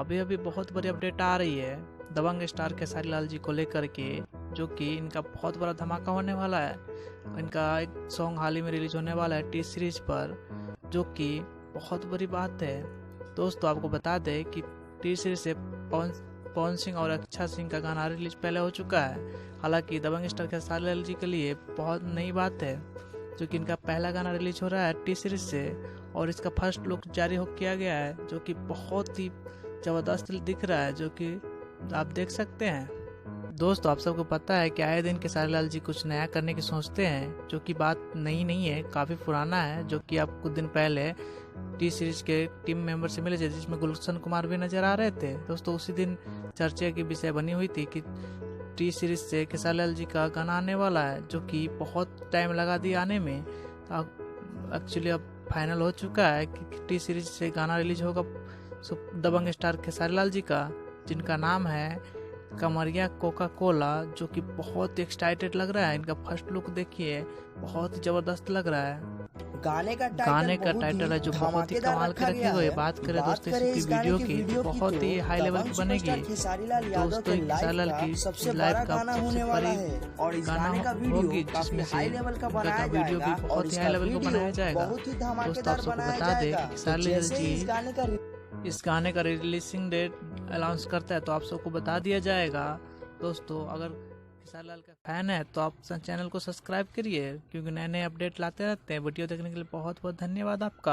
अभी अभी बहुत बड़ी अपडेट आ रही है दबंग स्टार खेसारी लाल जी को लेकर के, जो कि इनका बहुत बड़ा धमाका होने वाला है। इनका एक सॉन्ग हाल ही में रिलीज होने वाला है टी सीरीज पर, जो कि बहुत बड़ी बात है। दोस्तों आपको बता दें कि टी सीरीज से पवन सिंह और अक्षय सिंह का गाना रिलीज पहले हो चुका है। हालांकि दबंग स्टार खेसारी लाल जी के लिए बहुत नई बात है, जो कि इनका पहला गाना रिलीज हो रहा है टी सीरीज से, और इसका फर्स्ट लुक जारी हो किया गया है, जो कि बहुत ही ज़बरदस्त दिख रहा है, जो कि आप देख सकते हैं। दोस्तों आप सबको पता है कि आए दिन खेसारी लाल जी कुछ नया करने की सोचते हैं, जो कि बात नई नहीं है, काफ़ी पुराना है, जो कि आप कुछ दिन पहले टी सीरीज के टीम मेंबर से मिले थे, जिसमें गुलशन कुमार भी नजर आ रहे थे। दोस्तों उसी दिन चर्चा की विषय बनी हुई थी कि टी सीरीज से खेसारी लाल जी का गाना आने वाला है, जो कि बहुत टाइम लगा दिया आने में। एक्चुअली अब फाइनल हो चुका है कि टी सीरीज से गाना रिलीज होगा दबंग स्टार खेसारी लाल जी का, जिनका नाम है कमरिया कोका कोला, जो कि बहुत एक्साइटेड लग रहा है। इनका फर्स्ट लुक देखिए, बहुत ही जबरदस्त लग रहा है। गाने का टाइटल है जो बहुत ही कमाल के रखे हुए। बात करें दोस्तों इसकी वीडियो की, बहुत ही हाई लेवल की बनेगी। दोस्तों खेसारी लाल की लाइव का सबसे बड़ी गाना होगी, जिसमें से का वीडियो भी बहुत ही हाई लेवल का बनाया जाएगा। दोस्तों आप सबको बता दें कि खेसारी लाल जी इस गाने का रिलीजिंग डेट अनाउंस करता है, तो आप सबको बता दिया जाएगा। दोस्तों अगर खेसारी लाल का फैन है तो आप चैनल को सब्सक्राइब करिए, क्योंकि नए नए अपडेट लाते रहते हैं। वीडियो देखने के लिए बहुत बहुत धन्यवाद आपका।